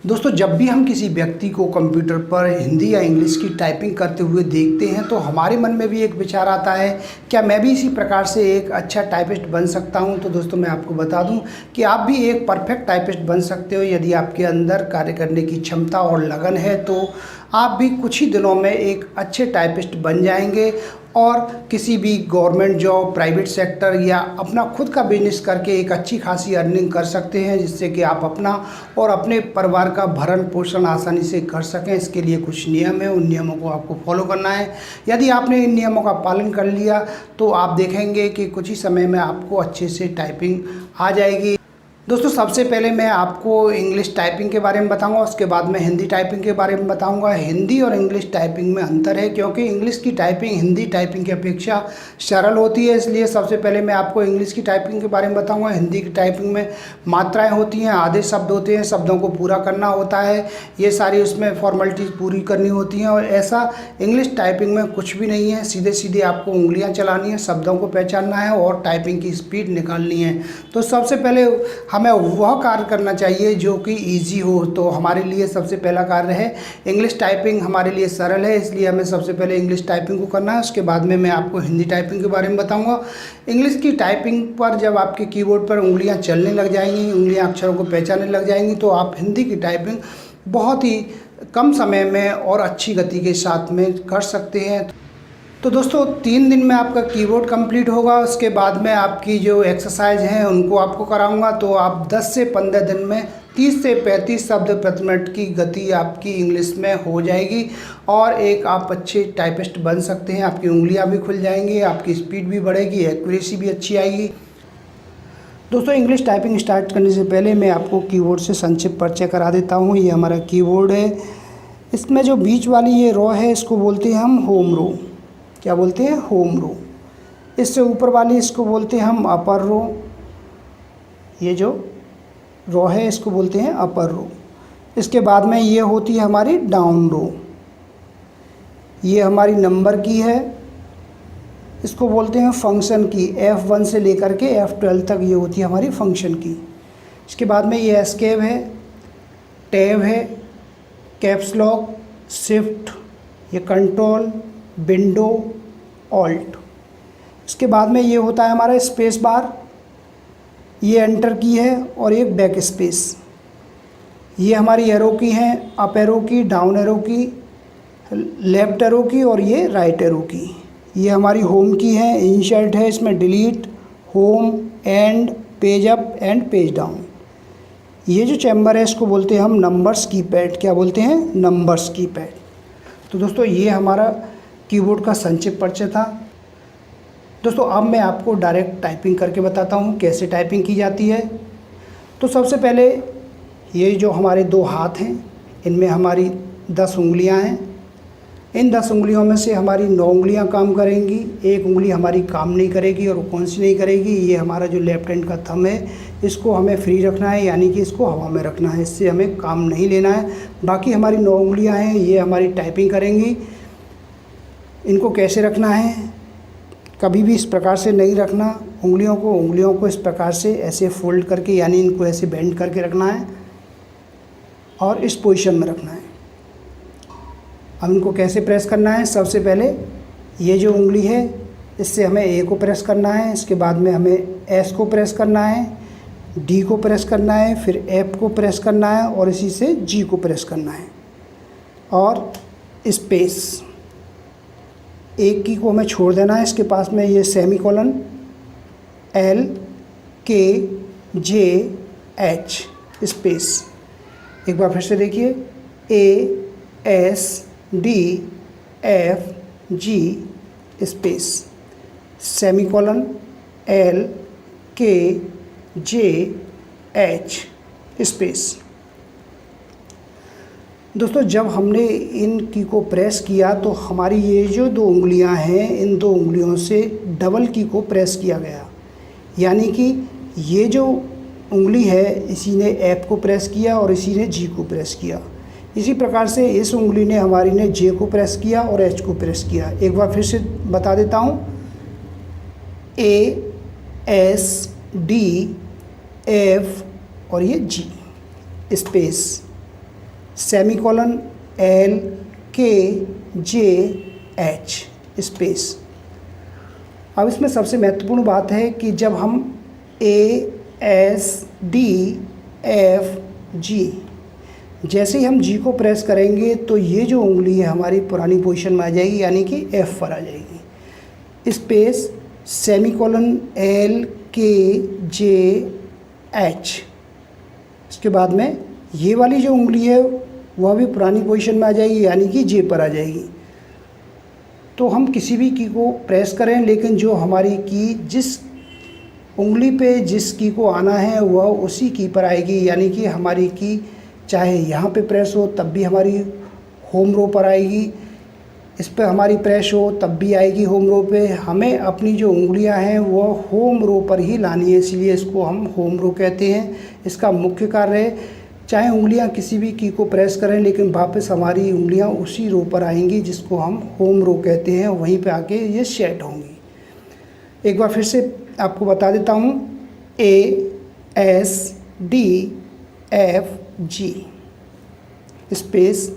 दोस्तों, जब भी हम किसी व्यक्ति को कंप्यूटर पर हिंदी या इंग्लिश की टाइपिंग करते हुए देखते हैं तो हमारे मन में भी एक विचार आता है, क्या मैं भी इसी प्रकार से एक अच्छा टाइपिस्ट बन सकता हूं। तो दोस्तों, मैं आपको बता दूं कि आप भी एक परफेक्ट टाइपिस्ट बन सकते हो। यदि आपके अंदर कार्य करने की क्षमता और लगन है तो आप भी कुछ ही दिनों में एक अच्छे टाइपिस्ट बन जाएंगे और किसी भी गवर्नमेंट जॉब, प्राइवेट सेक्टर या अपना खुद का बिजनेस करके एक अच्छी खासी अर्निंग कर सकते हैं, जिससे कि आप अपना और अपने परिवार का भरण पोषण आसानी से कर सकें। इसके लिए कुछ नियम है, उन नियमों को आपको फॉलो करना है। यदि आपने इन नियमों का पालन कर लिया तो आप देखेंगे कि कुछ ही समय में आपको अच्छे से टाइपिंग आ जाएगी। दोस्तों, सबसे पहले मैं आपको इंग्लिश टाइपिंग के बारे में बताऊंगा, उसके बाद मैं हिंदी टाइपिंग के बारे में बताऊंगा। हिंदी और इंग्लिश टाइपिंग में अंतर है, क्योंकि इंग्लिश की टाइपिंग हिंदी टाइपिंग की अपेक्षा सरल होती है। इसलिए सबसे पहले मैं आपको इंग्लिश की टाइपिंग के बारे में बताऊंगा। हिंदी की टाइपिंग में मात्राएं होती हैं, आधे शब्द होते हैं, शब्दों को पूरा करना होता है, ये सारी उसमें फॉर्मेलिटीज़ पूरी करनी होती हैं। और ऐसा इंग्लिश टाइपिंग में कुछ भी नहीं है, सीधे सीधे आपको उंगलियाँ चलानी है, शब्दों को पहचानना है और टाइपिंग की स्पीड निकालनी है। तो सबसे पहले हमें वह कार्य करना चाहिए जो कि इजी हो। तो हमारे लिए सबसे पहला कार्य है इंग्लिश टाइपिंग। हमारे लिए सरल है, इसलिए हमें सबसे पहले इंग्लिश टाइपिंग को करना है। उसके बाद में मैं आपको हिंदी टाइपिंग के बारे में बताऊंगा। इंग्लिश की टाइपिंग पर जब आपके कीबोर्ड पर उंगलियां चलने लग जाएंगी, उंगलियां अक्षरों को पहचानने लग जाएंगी, तो आप हिंदी की टाइपिंग बहुत ही कम समय में और अच्छी गति के साथ में कर सकते हैं। तो दोस्तों, 3 दिन में आपका कीबोर्ड कंप्लीट होगा। उसके बाद में आपकी जो एक्सरसाइज हैं उनको आपको कराऊंगा। तो आप 10 से 15 दिन में 30 से 35 शब्द प्रति मिनट की गति आपकी इंग्लिश में हो जाएगी और एक आप अच्छे टाइपिस्ट बन सकते हैं। आपकी उंगलियां भी खुल जाएंगी, आपकी स्पीड भी बढ़ेगी, एक्यूरेसी भी अच्छी आएगी। दोस्तों, इंग्लिश टाइपिंग स्टार्ट करने से पहले मैं आपको कीबोर्ड से संक्षिप्त परिचय करा देता हूँ। ये हमारा कीबोर्ड है। इसमें जो बीच वाली ये रो है इसको बोलते हैं हम होम रो। क्या बोलते हैं? होम रो। इससे ऊपर वाली इसको बोलते हैं हम अपर रो। ये जो रो है इसको बोलते हैं अपर रो। इसके बाद में ये होती है हमारी डाउन रो। ये हमारी नंबर की है, इसको बोलते हैं फंक्शन की। F1 से लेकर के F12 तक ये होती है हमारी फंक्शन की। इसके बाद में ये एस्केप है, टैब है, कैप्स लॉक, शिफ्ट, ये कंट्रोल, विंडो, ऑल्ट। इसके बाद में ये होता है हमारा स्पेस बार, ये एंटर की है और एक बैक स्पेस। ये हमारी एरो की है, अप एरो की, डाउन एरो की, लेफ्ट एरो की और ये राइट एरो की। ये हमारी होम की है, इंसर्ट है, इसमें delete, home, and, page up and page down. ये जो चैम्बर है इसको बोलते हैं हम नंबर्स कीपैड। क्या बोलते हैं? Numbers keypad. तो दोस्तों, ये हमारा कीबोर्ड का संक्षिप्त परिचय था। दोस्तों, अब मैं आपको डायरेक्ट टाइपिंग करके बताता हूँ कैसे टाइपिंग की जाती है। तो सबसे पहले ये जो हमारे 2 हाथ हैं इनमें हमारी 10 उंगलियाँ हैं। इन 10 उंगलियों में से हमारी 9 उंगलियाँ काम करेंगी, एक उंगली हमारी काम नहीं करेगी। और कौन सी नहीं करेगी? ये हमारा जो लेफ्ट हैंड का थंब है इसको हमें फ्री रखना है, यानी कि इसको हवा में रखना है, इससे हमें काम नहीं लेना है। बाकी हमारी 9 उंगलियाँ हैं, ये हमारी टाइपिंग करेंगी। इनको कैसे रखना है? कभी भी इस प्रकार से नहीं रखना उंगलियों को इस प्रकार से ऐसे फोल्ड करके, यानी इनको ऐसे बेंड करके रखना है और इस पोजीशन में रखना है। अब इनको कैसे प्रेस करना है? सबसे पहले ये जो उंगली है इससे हमें ए को प्रेस करना है, इसके बाद में हमें एस को प्रेस करना है, डी को प्रेस करना है, फिर एफ को प्रेस करना है और इसी से जी को प्रेस करना है और स्पेस। एक की को हमें छोड़ देना है, इसके पास में ये सेमीकोलन, एल, के, जे, एच, स्पेस। एक बार फिर से देखिए, ए, एस, डी, एफ, जी, स्पेस, सेमीकोलन, एल, के, जे, एच, स्पेस। दोस्तों, जब हमने इन की को प्रेस किया तो हमारी ये जो 2 उंगलियां हैं इन 2 उंगलियों से डबल की को प्रेस किया गया, यानी कि ये जो उंगली है इसी ने एफ को प्रेस किया और इसी ने जी को प्रेस किया। इसी प्रकार से इस उंगली ने हमारी ने जे को प्रेस किया और एच को प्रेस किया। एक बार फिर से बता देता हूँ, ए, एस, डी, एफ और ये जी, स्पेस, सेमीकोलन LKJH स्पेस। अब इसमें सबसे महत्वपूर्ण बात है कि जब हम ASDFG जैसे ही हम G को प्रेस करेंगे तो ये जो उंगली है हमारी पुरानी पोजीशन में आ जाएगी, यानी कि F पर आ जाएगी। Space semicolon LKJH। इसके बाद में ये वाली जो उंगली है वह भी पुरानी पोजीशन में आ जाएगी, यानी कि J पर आ जाएगी। तो हम किसी भी की को प्रेस करें, लेकिन जो हमारी की जिस उंगली पे जिस की को आना है वह उसी की पर आएगी, यानी कि हमारी की चाहे यहाँ पे प्रेस हो तब भी हमारी होम रो पर आएगी, इस पर हमारी प्रेस हो तब भी आएगी होम रो पे। हमें अपनी जो उंगलियां हैं वो होम रो पर ही लानी है, इसलिए इसको हम होम रो कहते हैं। इसका मुख्य कार्य है चाहे उंगलियां किसी भी की को प्रेस करें, लेकिन वापस हमारी उंगलियां उसी रो पर आएंगी जिसको हम होम रो कहते हैं, वहीं पे आके ये सेट होंगी। एक बार फिर से आपको बता देता हूँ, ASDFG space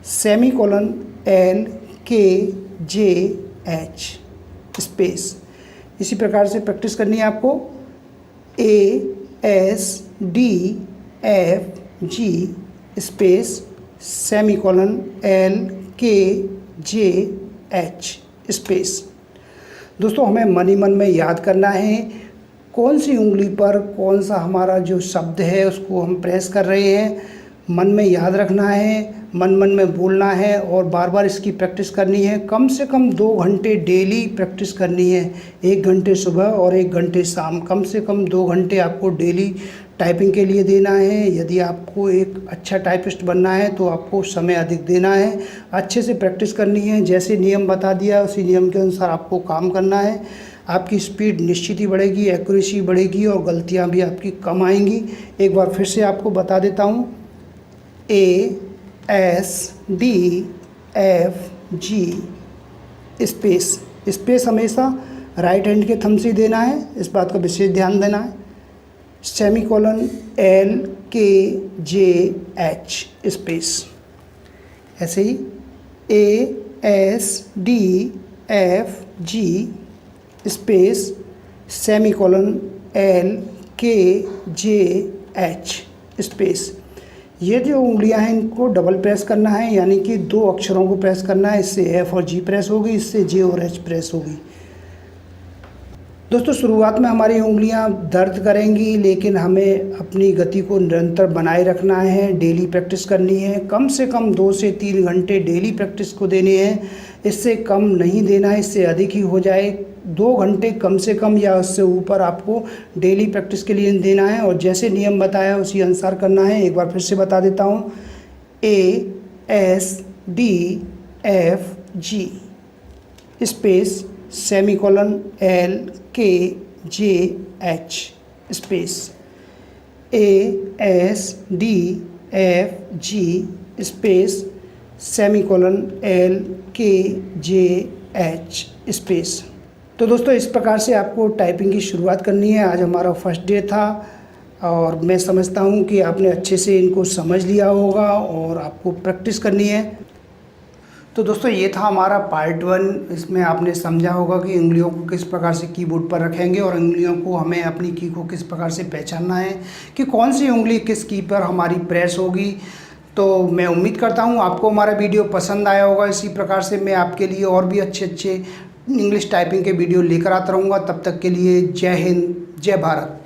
semicolon LKJH space. इसी प्रकार से प्रैक्टिस करनी है आपको। ASDFG space semicolon LKJH space. दोस्तों हमें मन ही मन में याद करना है कौन सी उंगली पर कौन सा हमारा जो शब्द है उसको हम प्रेस कर रहे हैं। मन में याद रखना है, मन में बोलना है और बार बार इसकी प्रैक्टिस करनी है। कम से कम 2 घंटे डेली प्रैक्टिस करनी है, 1 घंटे सुबह और 1 घंटे शाम। कम से कम 2 घंटे आपको डेली टाइपिंग के लिए देना है। यदि आपको एक अच्छा टाइपिस्ट बनना है तो आपको समय अधिक देना है, अच्छे से प्रैक्टिस करनी है। जैसे नियम बता दिया उसी नियम के अनुसार आपको काम करना है। आपकी स्पीड निश्चित ही बढ़ेगी, एक्यूरेसी बढ़ेगी और गलतियां भी आपकी कम आएंगी। एक बार फिर से आपको बता देता हूँ, ASDFG स्पेस। स्पेस हमेशा राइट हैंड के थंब से देना है, इस बात का विशेष ध्यान देना है। Semicolon LKJH space. ऐसे ही ASDFG space semicolon LKJH space. ये जो उंगलियां हैं इनको डबल प्रेस करना है, यानी कि 2 अक्षरों को प्रेस करना है। इससे F और G प्रेस होगी, इससे J और H प्रेस होगी। दोस्तों शुरुआत में हमारी उंगलियां दर्द करेंगी, लेकिन हमें अपनी गति को निरंतर बनाए रखना है, डेली प्रैक्टिस करनी है। कम से कम 2 से 3 घंटे डेली प्रैक्टिस को देने हैं, इससे कम नहीं देना है, इससे अधिक ही हो जाए। 2 घंटे कम से कम या उससे ऊपर आपको डेली प्रैक्टिस के लिए देना है और जैसे नियम बताया उसी अनुसार करना है। एक बार फिर से बता देता हूँ, ASDFG space semicolon LKJH space. ASDFG space semicolon LKJH space. तो दोस्तों इस प्रकार से आपको टाइपिंग की शुरुआत करनी है। आज हमारा फर्स्ट डे था और मैं समझता हूँ कि आपने अच्छे से इनको समझ लिया होगा और आपको प्रैक्टिस करनी है। तो दोस्तों ये था हमारा पार्ट 1। इसमें आपने समझा होगा कि उंगलियों को किस प्रकार से कीबोर्ड पर रखेंगे और उंगलियों को हमें अपनी की को किस प्रकार से पहचानना है कि कौन सी उंगली किस की पर हमारी प्रेस होगी। तो मैं उम्मीद करता हूँ आपको हमारा वीडियो पसंद आया होगा। इसी प्रकार से मैं आपके लिए और भी अच्छे अच्छे इंग्लिश टाइपिंग के वीडियो लेकर आता रहूँगा। तब तक के लिए जय हिंद, जय भारत।